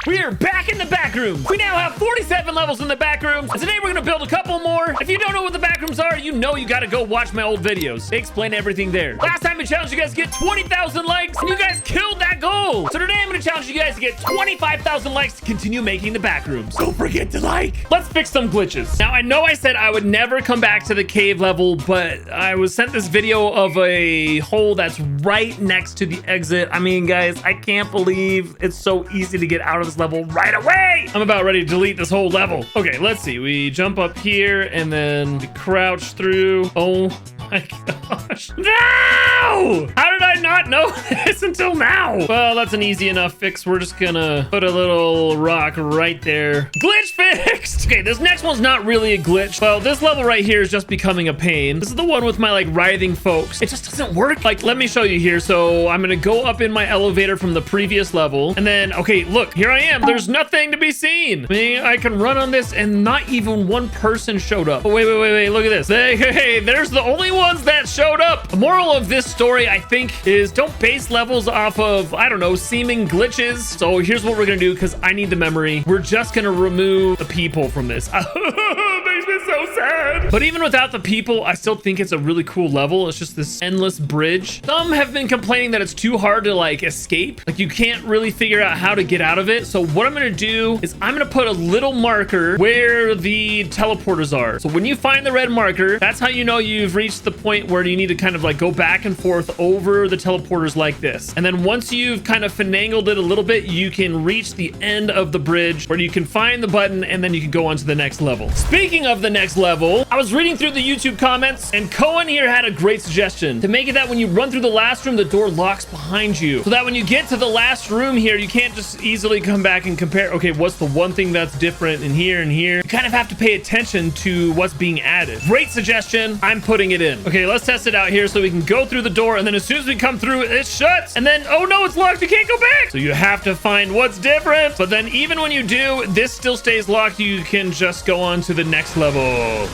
We are back in the Backrooms. We now have 47 levels in the Backrooms. And today we're gonna build a couple more. If you don't know what the Backrooms are, you know you gotta go watch my old videos. They explain everything there. Last time I challenged you guys to get 20,000 likes, and you guys killed that goal. So today I'm gonna challenge you guys to get 25,000 likes to continue making the Backrooms. Don't forget to like. Let's fix some glitches. Now I know I said I would never come back to the cave level, but I was sent this video of a hole that's right next to the exit. I mean, guys, I can't believe it's so easy to get out of this level right away. I'm about ready to delete this whole level. Okay, let's see. We jump up here and then we crouch through. Oh my gosh. No! How did I not know this until now? Well, that's an easy enough fix. We're just gonna put a little rock right there. Glitch fixed! Okay, this next one's not really a glitch. Well, this level right here is just becoming a pain. This is the one with my like writhing folks. It just doesn't work. Like, let me show you here. So I'm gonna go up in my elevator from the previous level. And then, okay, look, here I am. There's nothing to be seen. I mean, I can run on this and not even one person showed up. Oh, wait. Look at this. Hey, there's the only ones that showed up. The moral of this story, I think, is don't base levels off of, I don't know, seeming glitches. So here's what we're gonna do, because I need the memory. We're just gonna remove the people from this. Makes me so sad. But even without the people, I still think it's a really cool level. It's just this endless bridge. Some have been complaining that it's too hard to like escape. Like you can't really figure out how to get out of it. So what I'm gonna do is I'm gonna put a little marker where the teleporters are. So when you find the red marker, that's how you know you've reached the point where you need to kind of like go back and forth over the teleporters like this. And then once you've kind of finagled it a little bit, you can reach the end of the bridge where you can find the button and then you can go on to the next level. Speaking of the next level, I was reading through the YouTube comments and Cohen here had a great suggestion to make it that when you run through the last room, the door locks behind you. So that when you get to the last room here, you can't just easily come back and compare, okay, what's the one thing that's different in here and here? You kind of have to pay attention to what's being added. Great suggestion. I'm putting it in. Okay, let's test it out here so we can go through the door and then as soon as we come through, it shuts. And then, oh no, it's locked. You can't go back. So you have to find what's different. But then even when you do, this still stays locked. You can just go on to the next level.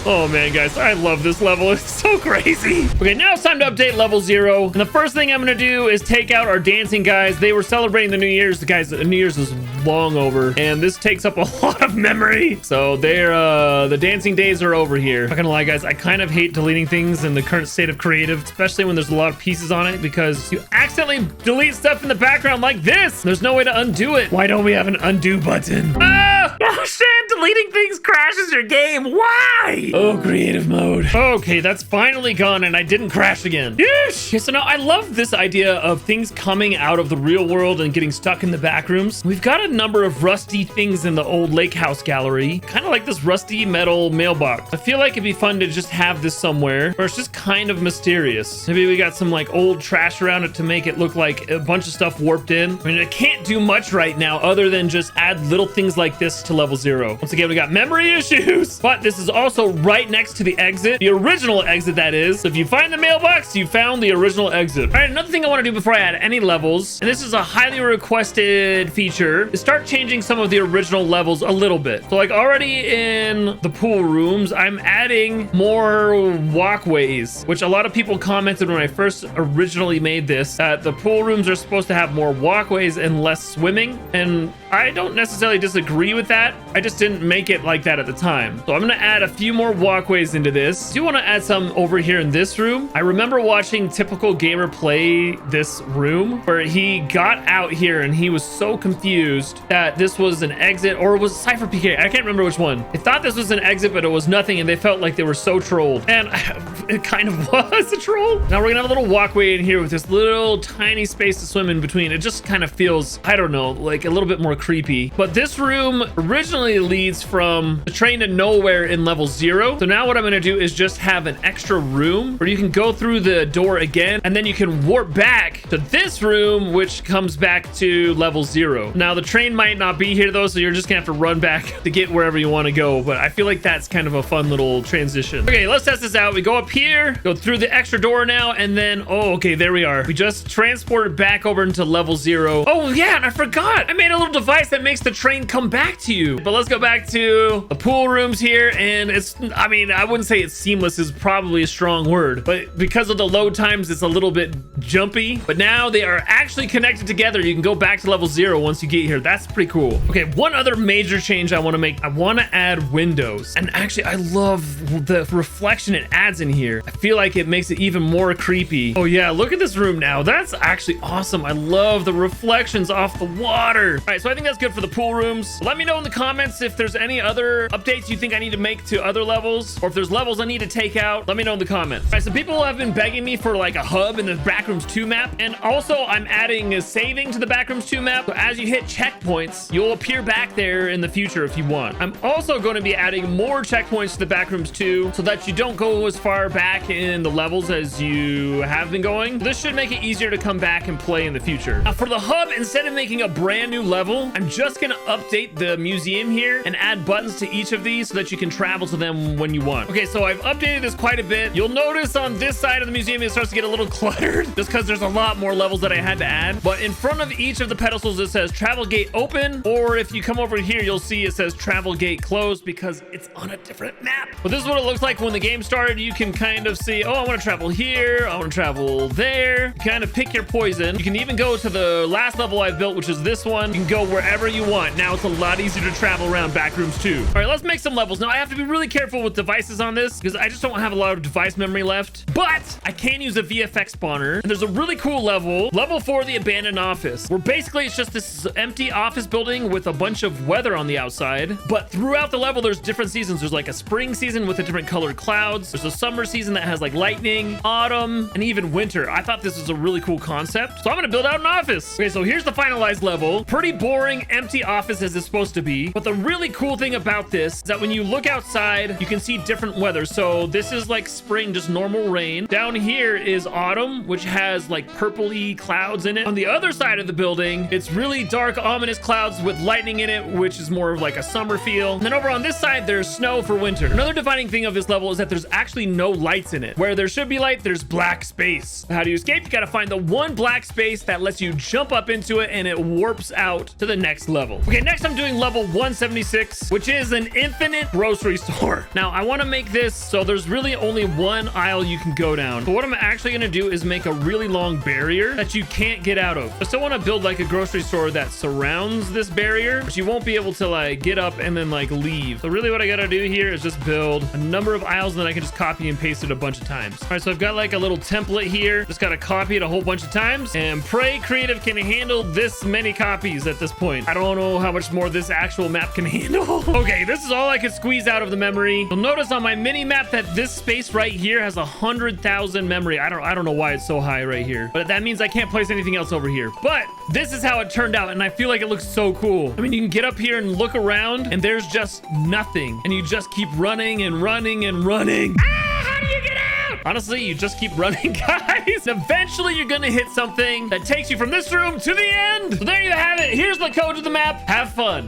Oh man, guys, I love this level. It's so crazy. Okay, now it's time to update level 0. And the first thing I'm gonna do is take out our dancing guys. They were celebrating the New Year's. The guys, the New Year's is long over and this takes up a lot of memory. So they're the dancing days are over here. Not gonna lie, guys, I kind of hate deleting things in the current state of creative, especially when there's a lot of pieces on it, because you accidentally delete stuff in the background like this. There's no way to undo it. Why don't we have an undo button? Ah! Oh shit, deleting things crashes your game. Why? Oh, creative mode. Okay, that's finally gone and I didn't crash again. Yeesh. Okay, so now I love this idea of things coming out of the real world and getting stuck in the back rooms. We've got a number of rusty things in the old lake house gallery, kind of like this rusty metal mailbox. I feel like it'd be fun to just have this somewhere where it's just kind of mysterious. Maybe we got some like old trash around it to make it look like a bunch of stuff warped in. I mean, I can't do much right now other than just add little things like this to level 0. Once again, we got memory issues, but this is also right next to the exit, the original exit that is. So if you find the mailbox, you found the original exit. All right, another thing I want to do before I add any levels, and this is a highly requested feature, is start changing some of the original levels a little bit. So like already in the pool rooms, I'm adding more walkways, which a lot of people commented when I first originally made this, that the pool rooms are supposed to have more walkways and less swimming. And I don't necessarily disagree with that. I just didn't make it like that at the time. So I'm gonna add a few more walkways into this. I do want to add some over here in this room. I remember watching Typical Gamer play this room where he got out here and he was so confused that this was an exit, or it was Cypher PK. I can't remember which one. They thought this was an exit, but it was nothing, and they felt like they were so trolled. And it kind of was a troll. Now we're gonna have a little walkway in here with this little tiny space to swim in between. It just kind of feels, I don't know, like a little bit more creepy. But this room originally leads from the train to nowhere in level 0. So now what I'm gonna do is just have an extra room where you can go through the door again, and then you can warp back to this room, which comes back to level 0. Now the train might not be here though, so you're just gonna have to run back to get wherever you want to go. But I feel like that's kind of a fun little transition. Okay, let's test this out. We go up here, go through the extra door now, and then, oh, okay, there we are. We just transported back over into level 0. Oh yeah, and I forgot. I made a little device device that makes the train come back to you. But let's go back to the pool rooms here. And it's, I mean, I wouldn't say it's seamless is probably a strong word, but because of the load times, it's a little bit jumpy. But now they are actually connected together. You can go back to level 0 once you get here. That's pretty cool. Okay, one other major change I want to make. I want to add windows. And actually, I love the reflection it adds in here. I feel like it makes it even more creepy. Oh yeah, look at this room now. That's actually awesome. I love the reflections off the water. All right, so I think that's good for the pool rooms. Let me know in the comments if there's any other updates you think I need to make to other levels, or if there's levels I need to take out. Let me know in the comments. All right, so people have been begging me for like a hub in the Backrooms 2 map, and also I'm adding a saving to the Backrooms 2 map. So as you hit checkpoints, you'll appear back there in the future if you want. I'm also going to be adding more checkpoints to the Backrooms 2 so that you don't go as far back in the levels as you have been going. This should make it easier to come back and play in the future. Now for the hub, instead of making a brand new level, I'm just gonna update the museum here and add buttons to each of these so that you can travel to them when you want. Okay, so I've updated this quite a bit. You'll notice on this side of the museum, it starts to get a little cluttered just because there's a lot more levels that I had to add. But in front of each of the pedestals, it says travel gate open, or if you come over here, you'll see it says travel gate closed because it's on a different map. But this is what it looks like when the game started. You can kind of see, oh, I want to travel here, I want to travel there. You kind of pick your poison. You can even go to the last level I've built, which is this one. You can go wherever you want. Now it's a lot easier to travel around Backrooms 2. All right, let's make some levels. Now I have to be really careful with devices on this because I just don't have a lot of device memory left, but I can use a VFX spawner. And there's a really cool level 4, the abandoned office, where basically it's just this empty office building with a bunch of weather on the outside. But throughout the level, there's different seasons. There's like a spring season with the different colored clouds. There's a summer season that has like lightning, autumn, and even winter. I thought this was a really cool concept, so I'm gonna build out an office. Okay, so here's the finalized level. Pretty boring, empty office as it's supposed to be. But the really cool thing about this is that when you look outside, you can see different weather. So this is like spring, just normal rain. Down here is autumn, which has like purpley clouds in it. On the other side of the building, it's really dark, ominous clouds with lightning in it, which is more of like a summer feel. And then over on this side, there's snow for winter. Another defining thing of this level is that there's actually no lights in it. Where there should be light, there's black space. How do you escape? You gotta find the one black space that lets you jump up into it and it warps out to the next level. Okay, next I'm doing level 176, which is an infinite grocery store. Now I want to make this so there's really only one aisle you can go down. But what I'm actually gonna do is make a really long barrier that you can't get out of. I still want to build like a grocery store that surrounds this barrier, but you won't be able to like get up and then like leave. So really what I gotta do here is just build a number of aisles that I can just copy and paste it a bunch of times. All right, so I've got like a little template here. Just gotta copy it a whole bunch of times, and pray creative can handle this many copies at this point. I don't know how much more this actual map can handle. Okay, this is all I could squeeze out of the memory. You'll notice on my mini map that this space right here has 100,000 memory. I don't know why it's so high right here, but that means I can't place anything else over here. But this is how it turned out, and I feel like it looks so cool. I mean, you can get up here and look around, and there's just nothing, and you just keep running and running and running. How do you get out? Honestly, you just keep running, guys. Eventually, you're gonna hit something that takes you from this room to the end. So there you have it. Here's the code to the map. Have fun.